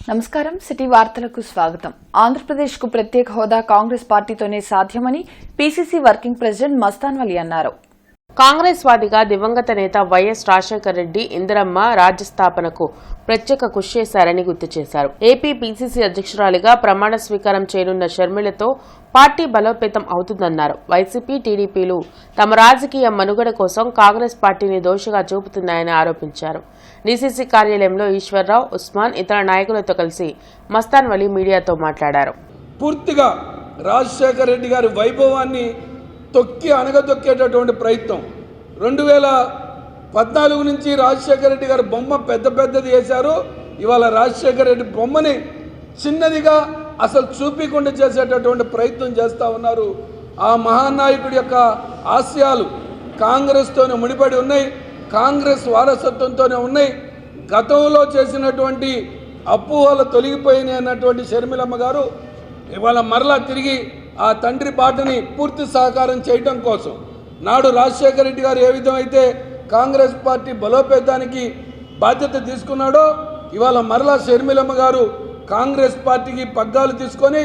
నమస్కారం సిటీ వార్తలకు స్వాగతం. ఆంధ్రప్రదేశ్ కు ప్రత్యేక హోదా కాంగ్రెస్ పార్టీతోనే సాధ్యమని పీసీసీ వర్కింగ్ ప్రెసిడెంట్ మస్తాన్ వలి అన్నారు. కాంగ్రెస్ వాదిగా దివంగత నేత వైఎస్ రాజశేఖర రెడ్డి ఇందిరమ్మ రాజ్య స్థాపనకు ప్రత్యేక కృషి చేశారని గుర్తు చేశారు. ఏపీ పీసీసీ అధ్యక్షురాలిగా ప్రమాణ స్వీకారం చేయనున్న షర్మిలతో పార్టీ బలోపేతం అవుతుందన్నారు. వైసీపీ, టీడీపీలు తమ రాజకీయ మనుగడ కోసం కాంగ్రెస్ పార్టీని దోషిగా చూపుతున్నాయని ఆరోపించారు. డీసీసీ కార్యాలయంలో ఈశ్వర్రావు, ఉస్మాన్ ఇతర నాయకులతో కలిసి మస్తాన్ వలి మీడియాతో మాట్లాడారు. పూర్తిగా రాజశేఖర రెడ్డి గారి వైభవాన్ని తొక్కి అణగదొక్కేటటువంటి ప్రయత్నం 2014 నుంచి రాజశేఖర రెడ్డి గారి బొమ్మ పెద్దది వేశారు. ఇవాళ రాజశేఖర రెడ్డి బొమ్మని చిన్నదిగా అసలు చూపించకుండా చేసేటటువంటి ప్రయత్నం చేస్తూ ఉన్నారు. ఆ మహానాయకుడి యొక్క ఆశయాలు కాంగ్రెస్తోనే ముడిపడి ఉన్నాయి, కాంగ్రెస్ వారసత్వంతోనే ఉన్నాయి. గతంలో చేసినటువంటి అపోహలు తొలగిపోయినాయి అన్నటువంటి షర్మిలమ్మ గారు ఇవాళ మరలా తిరిగి ఆ తండ్రి బాటని పూర్తి సహకారం చేయడం కోసం నాడు రాజశేఖర రెడ్డి గారు ఏ విధమైతే కాంగ్రెస్ పార్టీ బలోపేతానికి బాధ్యత తీసుకున్నాడో ఇవాళ మరలా షర్మిలమ్మ గారు కాంగ్రెస్ పార్టీకి పగ్గాలు తీసుకొని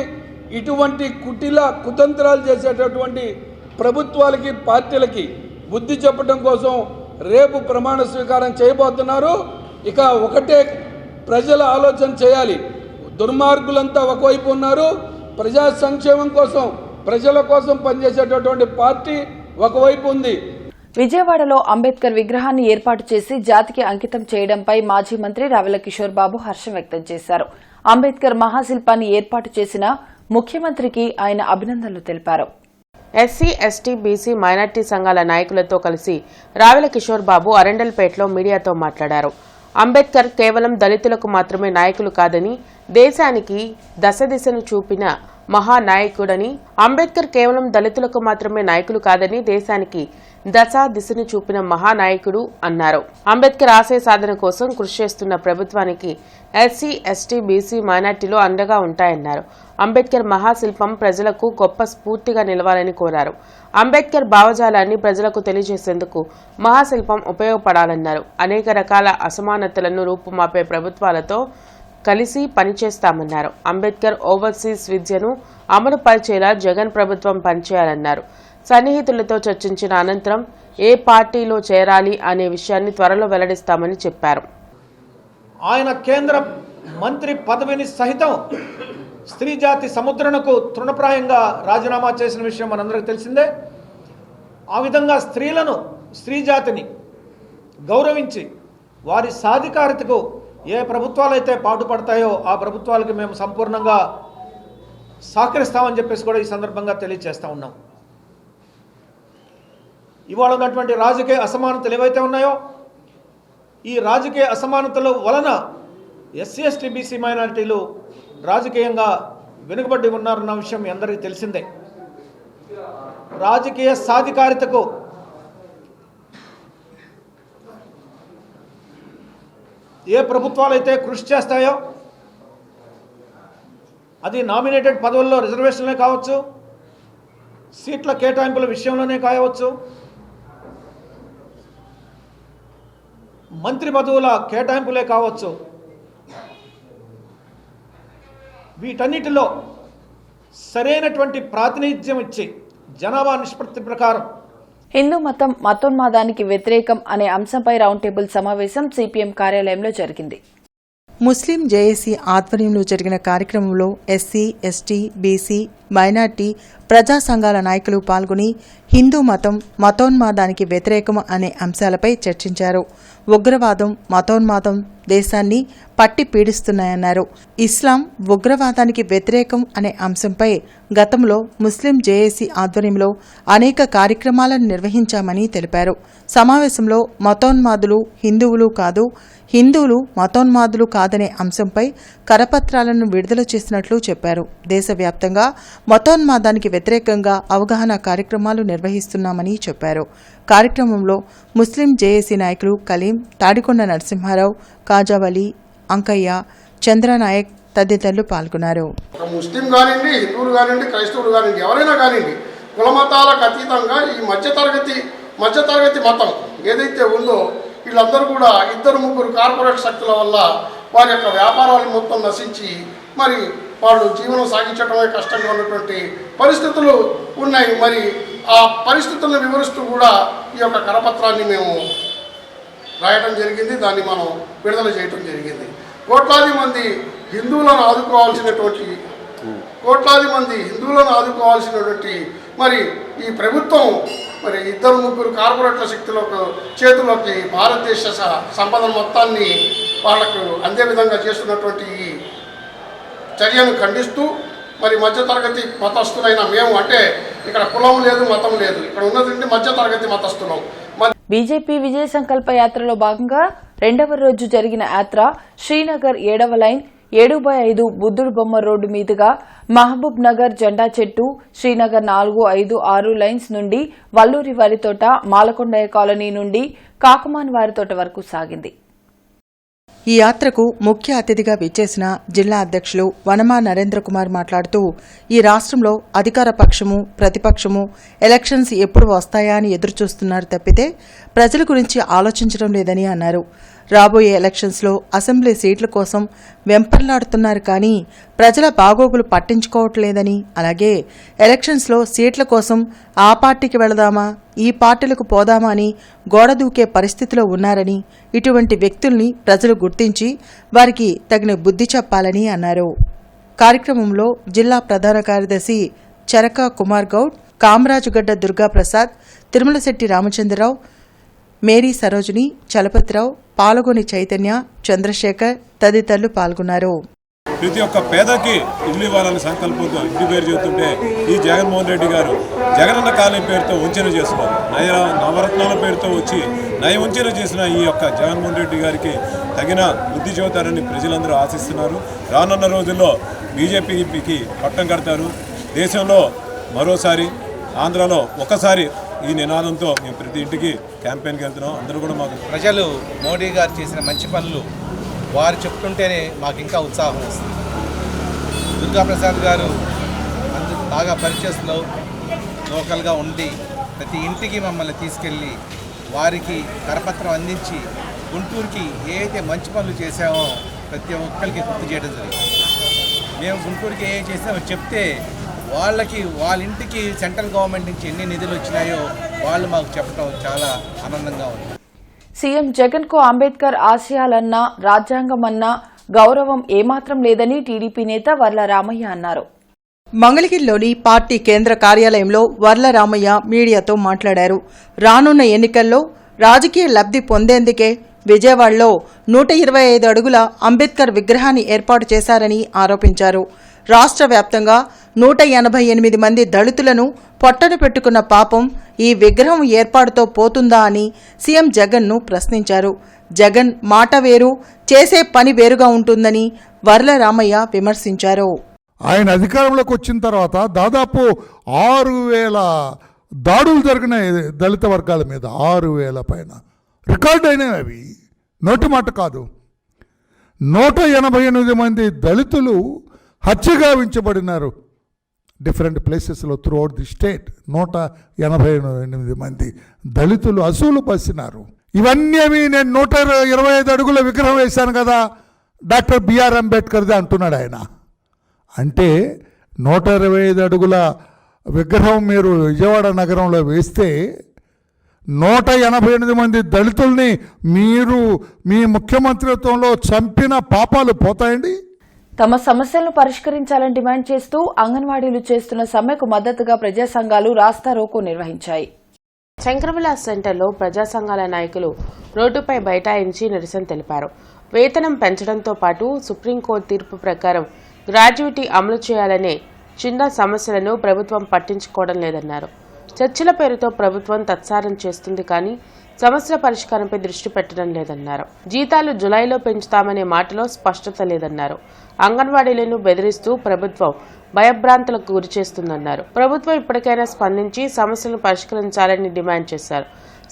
ఇటువంటి కుతంత్రాలు చేసేటటువంటి ప్రభుత్వాలకి, పార్టీలకి బుద్ధి చెప్పడం కోసం రేపు ప్రమాణ స్వీకారం చేయబోతున్నారు. ఇక ఒకటే ప్రజల ఆలోచన చేయాలి. దుర్మార్గులంతా ఒకవైపు ఉన్నారు, ప్రజా సంక్షేమం కోసం ప్రజల కోసం పనిచేసేటటువంటి పార్టీ ఒకవైపు ఉంది. విజయవాడలో అంబేద్కర్ విగ్రహాన్ని ఏర్పాటు చేసి జాతికి అంకితం చేయడంపై మాజీ మంత్రి రావెల కిషోర్ బాబు హర్షం వ్యక్తం చేశారు. అంబేద్కర్ మహాశిల్పాన్ని ఏర్పాటు చేసిన ముఖ్యమంత్రికి ఆయన అభినందనలు తెలిపారు. ఎస్సీ, ఎస్టీ, బీసీ, మైనార్టీ సంఘాల నాయకులతో కలిసి రావెల కిషోర్ బాబు అరండల్పేటలో మీడియాతో మాట్లాడారు. అంబేద్కర్ కేవలం దళితులకు మాత్రమే నాయకులు కాదని, దేశానికి దశదిశను చూపిన మహానాయకుడని, అంబేద్కర్ కేవలం దళితులకు మాత్రమే నాయకులు కాదని, దేశానికి దిశను చూపిన మహానాయకుడు అన్నారు. అంబేద్కర్ ఆశయ సాధన కోసం కృషి చేస్తున్న ప్రభుత్వానికి ఎస్సీ, ఎస్టీ, బీసీ, మైనార్టీలు అండగా ఉంటాయన్నారు. అంబేద్కర్ మహాశిల్పం ప్రజలకు గొప్ప స్ఫూర్తిగా నిలవాలని కోరారు. అంబేద్కర్ భావజాలాన్ని ప్రజలకు తెలియజేసేందుకు మహాశిల్పం ఉపయోగపడాలన్నారు. అనేక రకాల అసమానతలను రూపుమాపే ప్రభుత్వాలతో కలిసి పనిచేస్తామన్నారు. అంబేద్కర్ ఓవర్సీస్ విద్యను అమలు పరిచేలా జగన్ ప్రభుత్వం పనిచేయాలన్నారు. సన్నిహితులతో చర్చించిన అనంతరం ఏ పార్టీలో చేరాలి అనే విషయాన్ని త్వరలో వెల్లడిస్తామని చెప్పారు. ఆయన కేంద్ర మంత్రి పదవిని సహితం స్త్రీ జాతి సముద్రణకు తృణప్రాయంగా రాజీనామా చేసిన విషయం మనందరికీ తెలిసిందే. ఆ విధంగా స్త్రీ జాతిని గౌరవించి వారి సాధికారతకు ఏ ప్రభుత్వాలు అయితే పాటుపడతాయో ఆ ప్రభుత్వాలకి మేము సంపూర్ణంగా సహకరిస్తామని చెప్పేసి కూడా ఈ సందర్భంగా తెలియజేస్తూ ఉన్నాం. ఇవాళ ఉన్నటువంటి రాజకీయ అసమానతలు ఏవైతే ఉన్నాయో ఈ రాజకీయ అసమానతల వలన ఎస్సీ, ఎస్టీ, బీసీ, మైనారిటీలు రాజకీయంగా వెనుకబడి ఉన్నారన్న విషయం మీ అందరికీ తెలిసిందే. రాజకీయ సాధికారితకు ఏ ప్రభుత్వాలు అయితే కృషి చేస్తాయో అది నామినేటెడ్ పదవుల్లో రిజర్వేషన్లే కావచ్చు, సీట్ల కేటాయింపుల విషయంలోనే కావచ్చు, మంత్రి పదవుల కేటాయింపులే కావచ్చు, వీటన్నిటిలో సరైనటువంటి ప్రాతినిధ్యం ఇచ్చి జనాభా నిష్పత్తి ప్రకారం హిందూ మతం మతోన్మాదానికి వ్యతిరేకం అనే అంశంపై రౌండ్ టేబుల్ సమావేశం సిపిఎం కార్యాలయంలో జరిగింది. ముస్లిం జేఏసీ ఆధ్వర్యంలో జరిగిన కార్యక్రమంలో ఎస్సీ, ఎస్టీ, బీసీ, మైనార్టీ ప్రజా సంఘాల నాయకులు పాల్గొని హిందూ మతం మతోన్మాదానికి వ్యతిరేకం అనే అంశాలపై చర్చించారు. ఉగ్రవాదం, మతోన్మాదం దేశాన్ని పట్టి పీడిస్తున్నాయన్నారు. ఇస్లాం ఉగ్రవాదానికి వ్యతిరేకం అనే అంశంపై గతంలో ముస్లిం జేఏసీ ఆధ్వర్యంలో అనేక కార్యక్రమాలను నిర్వహించామని తెలిపారు. సమావేశంలో మతోన్మాదులు హిందువులు కాదు, హిందువులు మతోన్మాదులు కాదనే అంశంపై కరపత్రాలను విడుదల చేసినట్లు చెప్పారు. దేశవ్యాప్తంగా మతోన్మాదానికి వ్యతిరేకంగా అవగాహన కార్యక్రమాలు నిర్వహిస్తున్నామని చెప్పారు. కార్యక్రమంలో ముస్లిం జేఏసీ నాయకులు కలీం, తాడికొండ నరసింహారావు, కాజావలి, అంకయ్య, చంద్రనాయక్ తదితరులు పాల్గొన్నారు. ముస్లిం కానివ్వండి, హిందువులు కానివ్వండి, క్రైస్తవులు కానివ్వండి, ఎవరైనా కానివ్వండి, కుల మతాలకు అతీతంగా ఈ మధ్యతరగతి మతం ఏదైతే ఉందో వీళ్ళందరూ కూడా 2-3 కార్పొరేట్ శక్తుల వల్ల వారి యొక్క వ్యాపారాలు మొత్తం నశించి మరి వాళ్ళు జీవనం సాగించడమే కష్టంగా ఉన్నటువంటి పరిస్థితులు ఉన్నాయి. మరి ఆ పరిస్థితులను వివరిస్తూ కూడా ఈ యొక్క కరపత్రాన్ని మేము రాయడం జరిగింది. దాన్ని మనం విడుదల చేయడం జరిగింది. కోట్లాది మంది హిందువులను ఆదుకోవాల్సినటువంటి మరి ఈ ప్రభుత్వం మరి 2-3 కార్పొరేట్ల చేతుల్లోకి భారతదేశ సంపద మొత్తాన్ని వాళ్లకు అందే విధంగా చేస్తున్నటువంటి ఈ చర్యను ఖండిస్తూ మరి మధ్యతరగతి మతస్థులైన మేము, అంటే ఇక్కడ కులం లేదు మతం లేదు, ఇక్కడ ఉన్నది మధ్యతరగతి మతస్థులం. బీజేపీ విజయ సంకల్ప యాత్రలో భాగంగా 2వ రోజు జరిగిన యాత్ర శ్రీనగర్ 7వ లైన్ 7/5 బుద్ధుడు బొమ్మ రోడ్డు మీదుగా మహబూబ్ నగర్ జెండా చెట్టు, శ్రీనగర్ 4, 5, 6 లైన్స్ నుండి వల్లూరి వారితోట, మాలకొండయ్య కాలనీ నుండి కాకుమాన్ వారితోట వరకు సాగింది. ఈ యాత్రకు ముఖ్య అతిథిగా విచ్చేసిన జిల్లా అధ్యక్షులు వనమా నరేంద్ర కుమార్ మాట్లాడుతూ ఈ రాష్ట్రంలో అధికార పక్షము ప్రతిపక్షము ఎలక్షన్స్ ఎప్పుడు వస్తాయా అని ఎదురుచూస్తున్నారు తప్పితే ప్రజల గురించి ఆలోచించడం లేదని అన్నారు. రాబోయే ఎలక్షన్స్లో అసెంబ్లీ సీట్ల కోసం వెంపర్లాడుతున్నారు కానీ ప్రజల బాగోగులు పట్టించుకోవట్లేదని, అలాగే ఎలక్షన్స్లో సీట్ల కోసం ఆ పార్టీకి వెళదామా ఈ పార్టీలకు పోదామా అని గోడ దూకే పరిస్థితిలో ఉన్నారని, ఇటువంటి వ్యక్తుల్ని ప్రజలు గుర్తించి వారికి తగిన బుద్ధి చెప్పాలని అన్నారు. కార్యక్రమంలో జిల్లా ప్రధాన కార్యదర్శి చరక కుమార్ గౌడ్, కామరాజుగడ్డ దుర్గాప్రసాద్, తిరుమలశెట్టి రామచంద్రరావు, మేరీ సరోజిని, చలపతిరావు, పాలగొని చైతన్య, చంద్రశేఖర్ తదితరులు పాల్గొన్నారు. ప్రతి ఒక్క పేదకి ఇల్లు ఇవ్వాలని సంకల్పంతో ఇంటి పేరు చెబుతుంటే ఈ జగన్మోహన్ రెడ్డి గారు జగనన్న కాలనీ పేరుతో వంచన చేస్తున్నారు. నవరత్నాల పేరుతో వచ్చి వంచన చేసిన ఈ యొక్క జగన్మోహన్ రెడ్డి గారికి తగిన బుద్ధి చెబుతారని ప్రజలందరూ ఆశిస్తున్నారు. రానున్న రోజుల్లో బీజేపీకి పట్టం కడతారు. దేశంలో మరోసారి, ఆంధ్రాలో ఒకసారి ఈ నినాదంతో మేము ప్రతి ఇంటికి క్యాంపెయిన్కి వెళ్తున్నాం. అందరూ కూడా మాకు ప్రజలు మోడీ గారు చేసిన మంచి పనులు వారు చెప్తుంటేనే మాకు ఇంకా ఉత్సాహం వస్తుంది. దుర్గాప్రసాద్ గారు బాగా పరిచయస్తులు లోకల్గా ఉండి ప్రతి ఇంటికి మమ్మల్ని తీసుకెళ్ళి వారికి కరపత్రం అందించి గుంటూరుకి ఏదైతే మంచి పనులు చేశామో ప్రతి ఒక్కరికి గుర్తు చేయడం జరిగింది. మేము గుంటూరుకి ఏ చేసామో చెప్తే వాళ్ళ ఇంటికి సెంట్రల్ గవర్నమెంట్ నుంచి ఎన్ని నిధులు వచ్చినాయో వాళ్ళు మాకు చెప్పడం చాలా ఆనందంగా ఉంది. సీఎం జగన్ కు అంబేద్కర్ ఆశయాలన్నా రాజ్యాంగమన్నా గౌరవం ఏమాత్రం లేదని టీడీపీ నేత వర్ల రామయ్య అన్నారు. మంగళగిరిలోని పార్టీ కేంద్ర కార్యాలయంలో వర్ల రామయ్య మీడియాతో మాట్లాడారు. రానున్న ఎన్నికల్లో రాజకీయ లబ్ధి పొందేందుకే విజయవాడలో 125 అడుగుల అంబేద్కర్ విగ్రహాన్ని ఏర్పాటు చేశారని ఆరోపించారు. రాష్ట్ర వ్యాప్తంగా 188 మంది దళితులను పొట్టన పెట్టుకున్న పాపం ఈ విగ్రహం ఏర్పాటుతో పోతుందా అని సీఎం జగన్ను ప్రశ్నించారు. జగన్ మాట వేరు, చేసే పని వేరుగా ఉంటుందని వర్ల రామయ్య విమర్శించారు. ఆయన అధికారంలోకి వచ్చిన తర్వాత దాదాపు 6,000 దాడులు జరిగినాయి దళిత వర్గాల మీద. 6,000 పైన రికార్డు అయినాయి. అవి నోటి మాట కాదు. 188 మంది దళితులు హత్యగా వించబడినారు డిఫరెంట్ ప్లేసెస్లో త్రూఅవుట్ ది స్టేట్. 188 మంది దళితులు అసూలు పసినారు. ఇవన్నీ నేను 125 అడుగుల విగ్రహం వేశాను కదా డాక్టర్ బిఆర్ అంబేద్కర్ది అంటున్నాడు ఆయన. అంటే 125 అడుగుల విగ్రహం మీరు విజయవాడ నగరంలో వేస్తే 188 మంది దళితుల్ని మీరు మీ ముఖ్యమంత్రిత్వంలో చంపిన పాపాలు పోతాయండి. తమ సమస్యలను పరిష్కరించాలని డిమాండ్ చేస్తూ అంగన్వాడీలు చేస్తున్న సమ్మెకు మద్దతుగా ప్రజా సంఘాలు రాస్తారోకో నిర్వహించాయి. శంకరవిలాస్ సెంటర్లో ప్రజా సంఘాల నాయకులు రోడ్డుపై బైఠాయించి నిరసన తెలిపారు. వేతనం పెంచడంతో పాటు సుప్రీంకోర్టు తీర్పు ప్రకారం గ్రాడ్యుయేటీ అమలు చేయాలనే చిన్న సమస్యలను ప్రభుత్వం పట్టించుకోవడం లేదన్నారు. చర్చల పేరుతో ప్రభుత్వం తత్సారం చేస్తుంది కానీ సమస్యల పరిష్కారంపై దృష్టి పెట్టడం లేదన్నారు. జీతాలు జులైలో పెంచుతామనే మాటలో స్పష్టత లేదన్నారు. అంగన్వాడీలను బెదిరిస్తూ ప్రభుత్వం భయభ్రాంతులకు గురి చేస్తుందన్నారు. ప్రభుత్వం ఇప్పటికైనా స్పందించి సమస్యలను పరిష్కరించాలని డిమాండ్ చేశారు.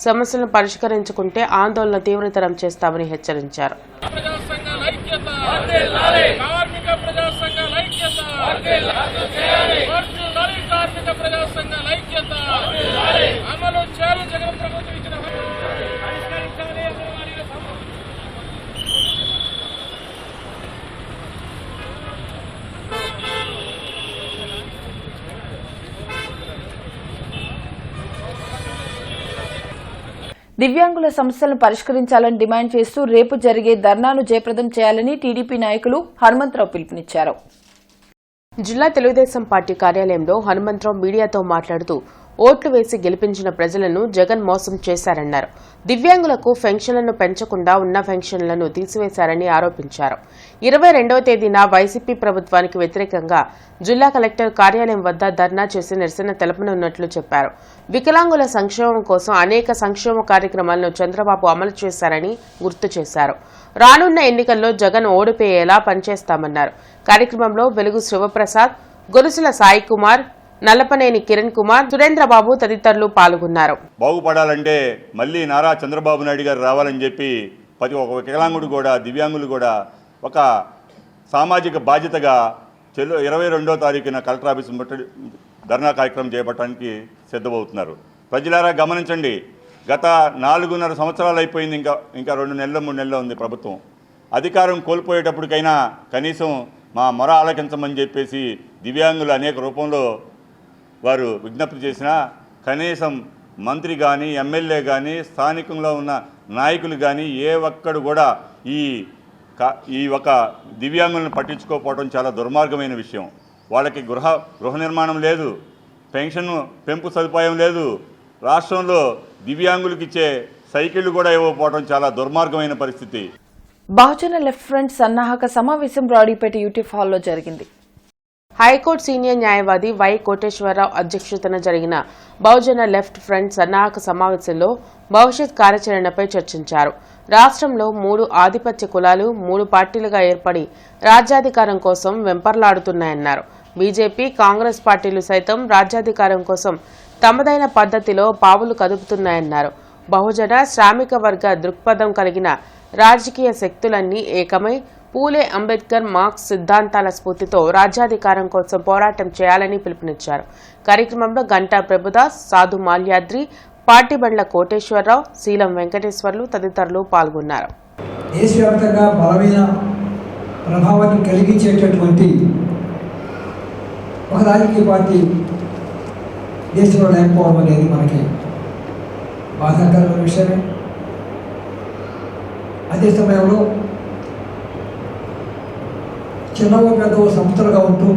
సమస్యలను పరిష్కరించుకుంటే ఆందోళన తీవ్రతరం చేస్తామని హెచ్చరించారు. దివ్యాంగుల సమస్యలను పరిష్కరించాలని డిమాండ్ చేస్తూ రేపు జరిగే ధర్నాను జయప్రదం చేయాలని టీడీపీ నాయకులు హనుమంతరావు పిలుపునిచ్చారు. జిల్లా తెలుగుదేశం పార్టీ కార్యాలయంలో హనుమంతరావు మీడియాతో మాట్లాడుతూ ఓట్లు వేసి గెలిపించిన ప్రజలను జగన్ మోసం చేశారన్నారు. దివ్యాంగులకు పెన్షన్లను పెంచకుండా ఉన్న పెన్షన్లను తీసివేశారని ఆరోపించారు. 22వ తేదీన వైసీపీ ప్రభుత్వానికి వ్యతిరేకంగా జిల్లా కలెక్టర్ కార్యాలయం వద్ద ధర్నా చేసి నిరసన తెలపనున్నట్లు చెప్పారు. వికలాంగుల సంక్షేమం కోసం అనేక సంక్షేమ కార్యక్రమాలను చంద్రబాబు అమలు చేశారని గుర్తు చేశారు. రానున్న ఎన్నికల్లో జగన్ ఓడిపోయేలా పనిచేస్తామన్నారు. కార్యక్రమంలో వెలుగు శివప్రసాద్, గొలుసుల సాయి కుమార్, నల్లపనేని కిరణ్ కుమార్, సురేంద్రబాబు తదితరులు పాల్గొన్నారు. బాగుపడాలంటే మళ్ళీ నారా చంద్రబాబు నాయుడు గారు రావాలని చెప్పి ప్రతి ఒక్క వికలాంగుడు కూడా దివ్యాంగులు కూడా ఒక సామాజిక బాధ్యతగా 22వ తారీఖున కలెక్టర్ ఆఫీస్ ముట్టడి ధర్నా కార్యక్రమం చేపట్టడానికి సిద్ధమవుతున్నారు. ప్రజలారా గమనించండి, గత 4.5 సంవత్సరాలు అయిపోయింది, ఇంకా 2 నెలలు 3 నెలలు ఉంది ప్రభుత్వం. అధికారం కోల్పోయేటప్పటికైనా కనీసం మా మొర ఆలకించమని చెప్పేసి దివ్యాంగులు అనేక రూపంలో వారు విజ్ఞప్తి చేసినా కనీసం మంత్రి కానీ ఎమ్మెల్యే కానీ స్థానికంలో ఉన్న నాయకులు కానీ ఏ ఒక్కడు కూడా ఈ ఒక దివ్యాంగులను పట్టించుకోకపోవడం చాలా దుర్మార్గమైన విషయం. వాళ్ళకి గృహ నిర్మాణం లేదు, పెన్షన్ పెంపు సదుపాయం లేదు, రాష్ట్రంలో దివ్యాంగులకు ఇచ్చే సైకిళ్లు కూడా ఇవ్వకపోవడం చాలా దుర్మార్గమైన పరిస్థితి. బహుజన లెఫ్ట్ ఫ్రంట్ సన్నాహక సమావేశం రాడిపేట యూటీఎఫ్ హాల్లో జరిగింది. హైకోర్టు సీనియర్ న్యాయవాది వై కోటేశ్వరరావు అధ్యక్షతన జరిగిన బహుజన లెఫ్ట్ ఫ్రంట్ సన్నాహక సమావేశంలో భవిష్యత్ కార్యాచరణపై చర్చించారు. రాష్ట్రంలో 3 ఆధిపత్య కులాలు 3 పార్టీలుగా ఏర్పడి రాజ్యాధికారం కోసం వెంపర్లాడుతున్నాయన్నారు. బీజేపీ, కాంగ్రెస్ పార్టీలు సైతం రాజ్యాధికారం కోసం తమదైన పద్ధతిలో పావులు కదుపుతున్నాయన్నారు. బహుజన శ్రామిక వర్గ దృక్పథం కలిగిన రాజకీయ శక్తులన్నీ ఏకమై పూలే అంబేద్కర్ మార్క్స్ సిద్ధాంతాల స్ఫూర్తితో రాజ్యాధికారం కోసం పోరాటం చేయాలని పిలుపునిచ్చారు. కార్యక్రమంలో గంటా ప్రభుదాస్, సాధు మాల్యాద్రి, పాటిబండ్ల కోటేశ్వరరావు, శీలం వెంకటేశ్వర్లు తదితరులు పాల్గొన్నారు. దేశవ్యాప్తంగా బలమైన ప్రభావాన్ని కలిగించేటటువంటి ఒక రాజకీయ పార్టీ దేశంలో లేకపోవడం అనేది మనకి బాధాకరమైన విషయమే. అదే సమయంలో చిన్నవో పెద్దవో సంస్థలుగా ఉంటూ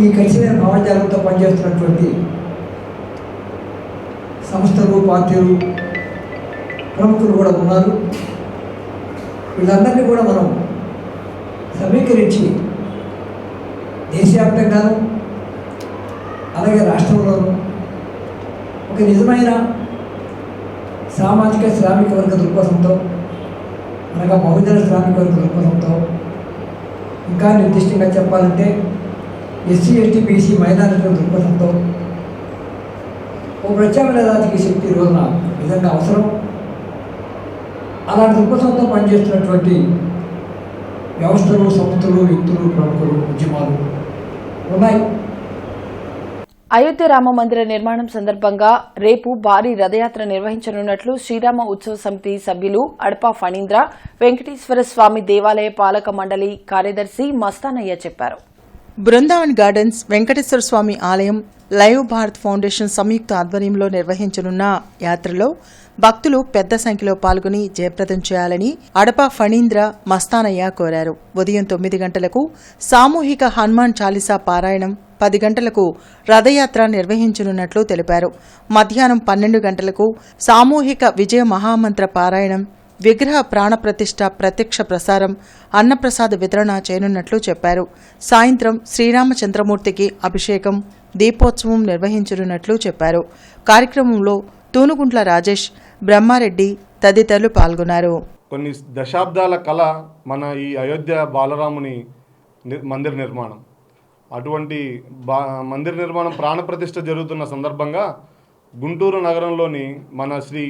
ఈ కలిసిన భావజాలంతో పనిచేస్తున్నటువంటి సంస్థలు, పార్టీలు, ప్రముఖులు కూడా ఉన్నారు. వీళ్ళందరినీ కూడా మనం సమీకరించి దేశవ్యాప్తంగాను అలాగే రాష్ట్రంలోనూ ఒక నిజమైన సామాజిక శ్రామిక వర్గ దృక్పథంతో, అనగా బహుజన శ్రామిక వర్గ దృక్పథంతో, ఇంకా నిర్దిష్టంగా చెప్పాలంటే ఎస్సీ, ఎస్టీ, బీసీ, మైనారిటీల దృక్పథంతో ఓ ప్రత్యామ్నాయ రాజకీయ శక్తి ఈ రోజున నిజంగా అవసరం. అలాంటి దృక్పథంతో పనిచేస్తున్నటువంటి వ్యవస్థలు, సంస్థలు, వ్యక్తులు, ప్రముఖులు, ఉద్యమాలు ఉన్నాయి. అయోధ్య రామ మందిర నిర్మాణం సందర్భంగా రేపు భారీ రథయాత్ర నిర్వహించనున్నట్లు శ్రీరామ ఉత్సవ సమితి సభ్యులు అడపా ఫణీంద్ర, వెంకటేశ్వర స్వామి దేవాలయ పాలక మండలి కార్యదర్శి మస్తానయ్య చెప్పారు. బృందావన్ గార్డెన్స్, వెంకటేశ్వర స్వామి ఆలయం, లైవ్ భారత్ ఫౌండేషన్ సంయుక్త ఆధ్వర్యంలో నిర్వహించనున్న యాత్రలో భక్తులు పెద్ద సంఖ్యలో పాల్గొని జయప్రదం చేయాలని అడపా ఫణీంద్ర, మస్తానయ్య కోరారు. ఉదయం 9 గంటలకు సామూహిక హనుమాన్ చాలీసా పారాయణం, 10 గంటలకు రథయాత్ర నిర్వహించనున్నట్లు తెలిపారు. మధ్యాహ్నం 12 గంటలకు సామూహిక విజయ మహామంత్ర పారాయణం, విగ్రహ ప్రాణప్రతిష్ఠ ప్రత్యక్ష ప్రసారం, అన్నప్రసాద వితరణ చేయనున్నట్లు చెప్పారు. సాయంత్రం శ్రీరామచంద్రమూర్తికి అభిషేకం, దీపోత్సవం నిర్వహించనున్నట్లు చెప్పారు. కార్యక్రమంలో తూనుగుంట్ల రాజేష్, బ్రహ్మారెడ్డి తదితరులు పాల్గొన్నారు. కొన్ని దశాబ్దాల కళ మన ఈ అయోధ్య బాలరాముని మందిర నిర్మాణం. అటువంటి మందిర నిర్మాణం ప్రాణప్రతిష్ఠ జరుగుతున్న సందర్భంగా గుంటూరు నగరంలోని మన శ్రీ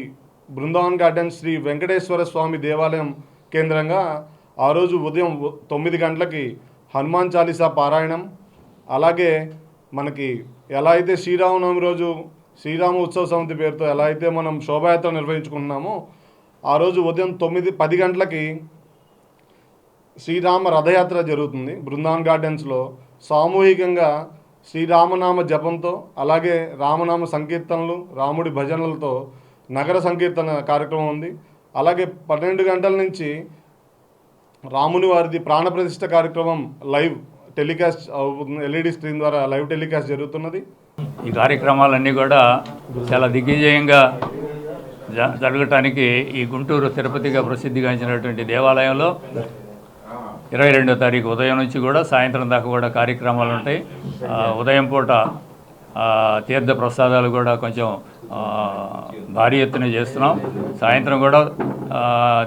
బృందావన్ గార్డెన్స్ శ్రీ వెంకటేశ్వర స్వామి దేవాలయం కేంద్రంగా ఆ రోజు ఉదయం 9 గంటలకి హనుమాన్ చాలీసా పారాయణం, అలాగే మనకి ఎలా అయితే శ్రీరామనవమి రోజు శ్రీరామ ఉత్సవ సమితి పేరుతో ఎలా అయితే మనం శోభాయాత్ర నిర్వహించుకుంటున్నామో ఆ రోజు ఉదయం 9-10 గంటలకి శ్రీరామ రథయాత్ర జరుగుతుంది. బృందావన్ గార్డెన్స్లో సామూహికంగా శ్రీరామనామ జపంతో అలాగే రామనామ సంకీర్తనలు, రాముడి భజనలతో నగర సంకీర్తన కార్యక్రమం ఉంది. అలాగే 12 గంటల నుంచి రాముని వారిది ప్రాణప్రతిష్ఠ కార్యక్రమం లైవ్ టెలికాస్ట్ LED స్క్రీన్ ద్వారా లైవ్ టెలికాస్ట్ జరుగుతున్నది. ఈ కార్యక్రమాలన్నీ కూడా చాలా దిగ్విజయంగా జరగటానికి ఈ గుంటూరు తిరుపతిగా ప్రసిద్ధిగాంచినటువంటి దేవాలయంలో 22వ తారీఖు ఉదయం నుంచి కూడా సాయంత్రం దాకా కూడా కార్యక్రమాలు ఉంటాయి. ఉదయం పూట తీర్థ ప్రసాదాలు కూడా కొంచెం భారీ ఎత్తున చేస్తున్నాం. సాయంత్రం కూడా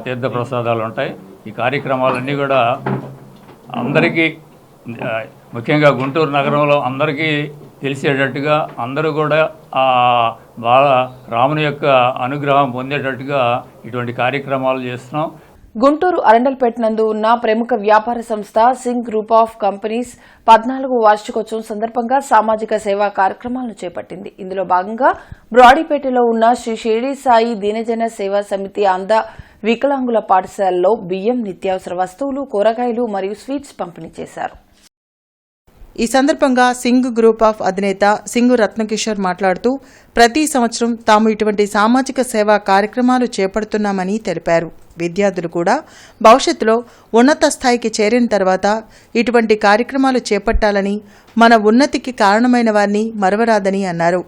తీర్థ ప్రసాదాలు ఉంటాయి. ఈ కార్యక్రమాలన్నీ కూడా అందరికీ, ముఖ్యంగా గుంటూరు నగరంలో అందరికీ తెలిసేటట్టుగా, అందరూ కూడా బాగా రాముని యొక్క అనుగ్రహం పొందేటట్టుగా ఇటువంటి కార్యక్రమాలు చేస్తున్నాం. గుంటూరు అరండల్పేట నందు ఉన్న ప్రముఖ వ్యాపార సంస్థ సింగ్ గ్రూప్ ఆఫ్ కంపెనీస్ 14వ వార్షికోత్సవం సందర్భంగా సామాజిక సేవా కార్యక్రమాలను చేపట్టింది. ఇందులో భాగంగా బ్రాడీపేటలో ఉన్న శ్రీ షిరిడి సాయి దీనజన సేవా సమితి అంధ వికలాంగుల పాఠశాలలో బియ్యం, నిత్యావసర వస్తువులు, కూరగాయలు మరియు స్వీట్స్ పంపిణీ చేశారు. ఈ సందర్భంగా సింగ్ గ్రూప్ ఆఫ్ అధినేత సింగు రత్నకిషోర్ మాట్లాడుతూ ప్రతి సంవత్సరం తాము ఇటువంటి సామాజిక సేవా కార్యక్రమాలు చేపడుతున్నామని తెలిపారు. విద్యార్థులు కూడా భవిష్యత్తులో ఉన్నత స్థాయికి చేరిన తర్వాత ఇటువంటి కార్యక్రమాలు చేపట్టాలని, మన ఉన్నతికి కారణమైన వారిని మరవరాదని అన్నారు.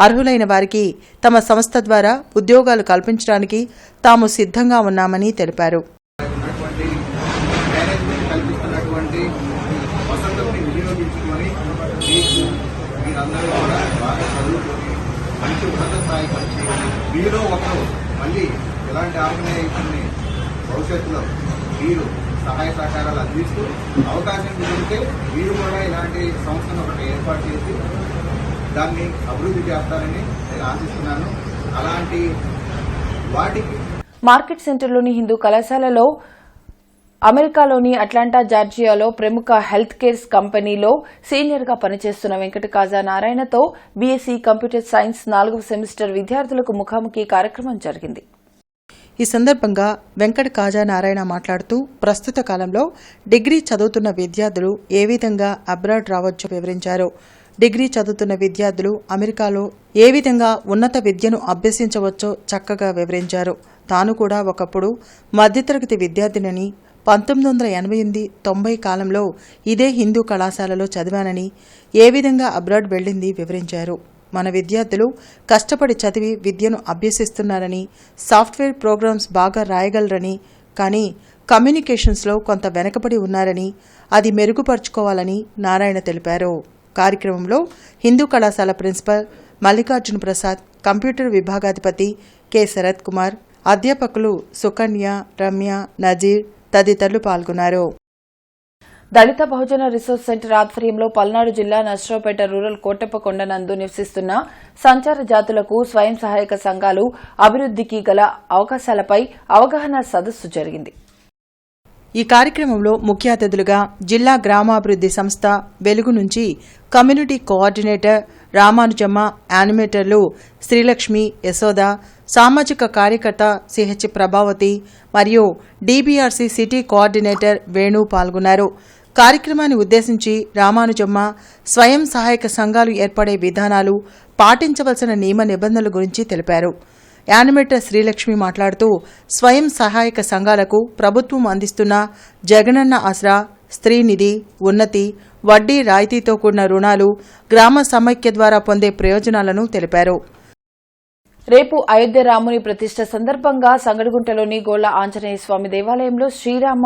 అర్హులైన వారికి తమ సంస్థ ద్వారా ఉద్యోగాలు కల్పించడానికి తాము సిద్ధంగా ఉన్నామని తెలిపారు. మీలో ఒకరు మళ్ళీ ఇలాంటి ఆర్గనైజేషన్ని భవిష్యత్తులో మీరు సహాయ సహకారాలు అందిస్తూ అవకాశం కుదిరితే మీరు కూడా ఇలాంటి సంస్థను ఒకటి ఏర్పాటు చేసి దాన్ని అభివృద్ధి చేస్తారని నేను ఆశిస్తున్నాను. అలాంటి వాటికి మార్కెట్ సెంటర్లోని హిందూ కళాశాలలో అమెరికాలోని అట్లాంటా జార్జియాలో ప్రముఖ హెల్త్ కేర్ కంపెనీలో సీనియర్గా పనిచేస్తున్న వెంకట కాజా నారాయణతో బీఎస్సీ కంప్యూటర్ సైన్స్ 4వ సెమిస్టర్ విద్యార్థులకు ముఖాముఖి కార్యక్రమం జరిగింది. ఈ సందర్భంగా వెంకట కాజా నారాయణ మాట్లాడుతూ ప్రస్తుత కాలంలో డిగ్రీ చదువుతున్న విద్యార్థులు ఏ విధంగా అబ్రాడ్ రావచ్చో వివరించారు. డిగ్రీ చదువుతున్న విద్యార్థులు అమెరికాలో ఏ విధంగా ఉన్నత విద్యను అభ్యసించవచ్చో చక్కగా వివరించారు. తాను కూడా ఒకప్పుడు మధ్యతరగతి విద్యార్థినని 1988-90 కాలంలో ఇదే హిందూ కళాశాలలో చదివానని, ఏ విధంగా అబ్రాడ్ వెళ్లింది వివరించారు. మన విద్యార్థులు కష్టపడి చదివి విద్యను అభ్యసిస్తున్నారని, సాఫ్ట్వేర్ ప్రోగ్రామ్స్ బాగా రాయగలరని, కానీ కమ్యూనికేషన్స్లో కొంత వెనకబడి ఉన్నారని, అది మెరుగుపరుచుకోవాలని నారాయణ తెలిపారు. కార్యక్రమంలో హిందూ కళాశాల ప్రిన్సిపల్ మల్లికార్జున ప్రసాద్, కంప్యూటర్ విభాగాధిపతి కె శరత్ కుమార్, అధ్యాపకులు సుకన్య, రమ్య, నజీర్ తదితరులు పాల్గొన్నారు. దళిత బహుజన రిసోర్స్ సెంటర్ ఆధ్వర్యంలో పల్నాడు జిల్లా నర్సరావుపేట రూరల్ కోటప్పకొండ నందు నివసిస్తున్న సంచార జాతులకు స్వయం సహాయక సంఘాలు అభివృద్ధికి గల అవకాశాలపై అవగాహన సదస్సు జరిగింది. ఈ కార్యక్రమంలో ముఖ్య అతిథులుగా జిల్లా గ్రామాభివృద్ది సంస్థ వెలుగు నుంచి కమ్యూనిటీ కోఆర్డినేటర్ రామానుజమ్మ, యానిమేటర్లు శ్రీలక్ష్మి, యశోద, సామాజిక కార్యకర్త సిహెచ్ ప్రభావతి మరియు డీబీఆర్సీ సిటీ కోఆర్డినేటర్ వేణు పాల్గొన్నారు. కార్యక్రమాన్ని ఉద్దేశించి రామానుజమ్మ స్వయం సహాయక సంఘాలు ఏర్పడే విధానాలు, పాటించవలసిన నియమ నిబంధనల గురించి తెలిపారు. యానిమేటర్ శ్రీలక్ష్మి మాట్లాడుతూ స్వయం సహాయక సంఘాలకు ప్రభుత్వం అందిస్తున్న జగనన్న ఆసరా, స్త్రీనిధి, ఉన్నతి, వడ్డీ రాయితీతో కూడిన రుణాలు, గ్రామ సమైక్య ద్వారా పొందే ప్రయోజనాలను తెలిపారు. రేపు అయోధ్య రాముని ప్రతిష్ట సందర్భంగా సంగడిగుంటలోని గోళ్ల ఆంజనేయ స్వామి దేవాలయంలో శ్రీరామ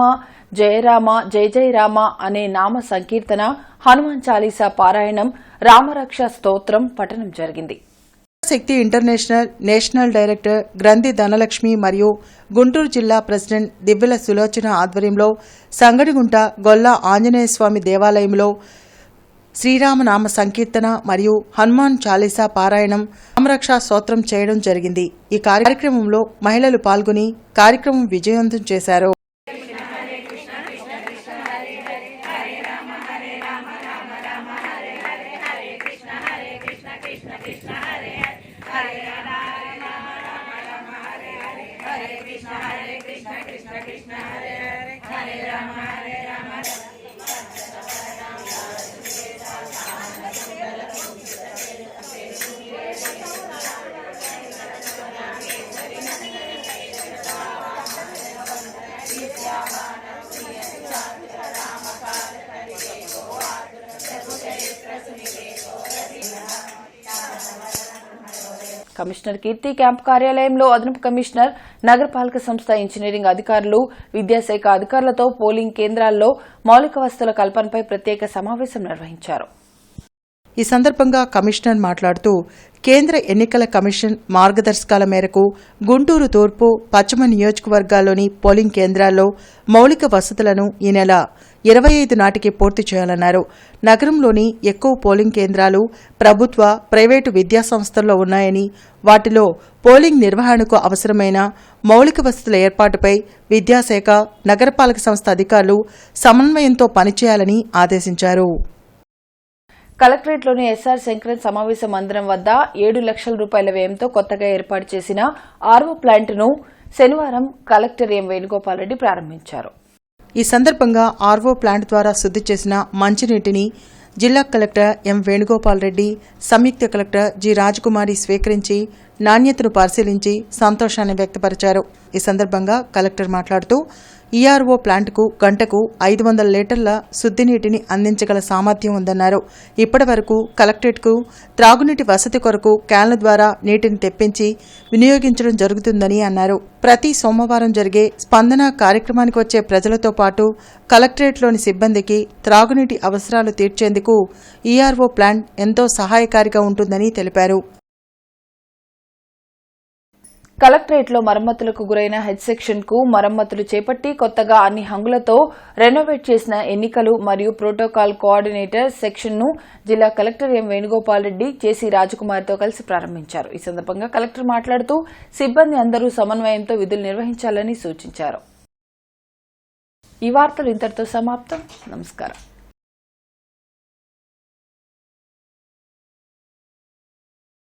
జయరామ జయ జయ రామ అనే నామ సంకీర్తన, హనుమాన్ చాలీసా పారాయణం, రామరక్ష స్తోత్రం పఠనం జరిగింది. శక్తి ఇంటర్నేషనల్ నేషనల్ డైరెక్టర్ గ్రంథి ధనలక్ష్మి మరియు గుంటూరు జిల్లా ప్రెసిడెంట్ దివ్వెల సులోచన ఆధ్వర్యంలో సంగడిగుంట గొల్ల ఆంజనేయ స్వామి దేవాలయంలో శ్రీరామనామ సంకీర్తన మరియు హనుమాన్ చాలీసా పారాయణం, రామరక్షా స్తోత్రం చేయడం జరిగింది. ఈ కార్యక్రమంలో మహిళలు పాల్గొని కార్యక్రమం విజయవంతం చేశారు. కమిషనర్ కీర్తి క్యాంపు కార్యాలయంలో అదనపు కమిషనర్, నగరపాలక సంస్థ ఇంజనీరింగ్ అధికారులు, విద్యాశాఖ అధికారులతో పోలింగ్ కేంద్రాల్లో మౌలిక వసతుల కల్పనపై ప్రత్యేక సమావేశం నిర్వహించారు. ఈ సందర్భంగా కమిషనర్ మాట్లాడుతూ కేంద్ర ఎన్నికల కమిషన్ మార్గదర్శకాల మేరకు గుంటూరు తూర్పు, పశ్చిమ నియోజకవర్గాల్లోని పోలింగ్ కేంద్రాల్లో మౌలిక వసతులను ఈ నెల 25 నాటికి పూర్తి చేయాలన్నారు. నగరంలోని ఎక్కువ పోలింగ్ కేంద్రాలు ప్రభుత్వ, ప్రైవేటు విద్యాసంస్థల్లో ఉన్నాయని వాటిలో పోలింగ్ నిర్వహణకు అవసరమైన మౌలిక వసతుల ఏర్పాటుపై విద్యాశాఖ, నగరపాలక సంస్థ అధికారులు సమన్వయంతో పనిచేయాలని ఆదేశించారు. కలెక్టరేట్లోని ఎస్ఆర్ శంకరన్ సమావేశ మందిరం వద్ద 7 లక్షల రూపాయల వ్యయంతో కొత్తగా ఏర్పాటు చేసిన ఆర్వో ప్లాంట్ను శనివారం కలెక్టర్ ఎం వేణుగోపాల్ రెడ్డి ప్రారంభించారు. ఈ సందర్భంగా ఆర్వో ప్లాంట్ ద్వారా శుద్ది చేసిన మంచినీటిని జిల్లా కలెక్టర్ ఎం వేణుగోపాల్ రెడ్డి, సంయుక్త కలెక్టర్ జి రాజకుమారి స్వీకరించి నాణ్యతను పరిశీలించి సంతోషాన్ని వ్యక్తపరిచారు. ఈ సందర్భంగా కలెక్టర్ మాట్లాడుతూ ఈఆర్ఓ ప్లాంట్కు గంటకు 500 లీటర్ల శుద్ది నీటిని అందించగల సామర్థ్యం ఉందన్నారు. ఇప్పటి వరకు కలెక్టరేట్కు త్రాగునీటి వసతి కొరకు క్యాన్ల ద్వారా నీటిని తెప్పించి వినియోగించడం జరుగుతుందని అన్నారు. ప్రతి సోమవారం జరిగే స్పందన కార్యక్రమానికి వచ్చే ప్రజలతో పాటు కలెక్టరేట్లోని సిబ్బందికి త్రాగునీటి అవసరాలు తీర్చేందుకు ఈఆర్ఓ ప్లాంట్ ఎంతో సహాయకారిగా ఉంటుందని తెలిపారు. కలెక్టరేట్లో మరమ్మతులకు గురైన హెడ్ సెక్షన్ కు మరమ్మతులు చేపట్టి కొత్తగా అన్ని హంగులతో రెనోవేట్ చేసిన ఎన్నికలు మరియు ప్రోటోకాల్ కోఆర్డినేటర్ సెక్షన్ ను జిల్లా కలెక్టర్ ఎం వేణుగోపాల్ రెడ్డి, జేసీ రాజకుమార్తో కలిసి ప్రారంభించారు. ఈ సందర్భంగా కలెక్టర్ మాట్లాడుతూ సిబ్బంది అందరూ సమన్వయంతో విధులు నిర్వహించాలని సూచించారు. ఈ వార్తలు ఇంతటితో సమాప్తం. నమస్కారం.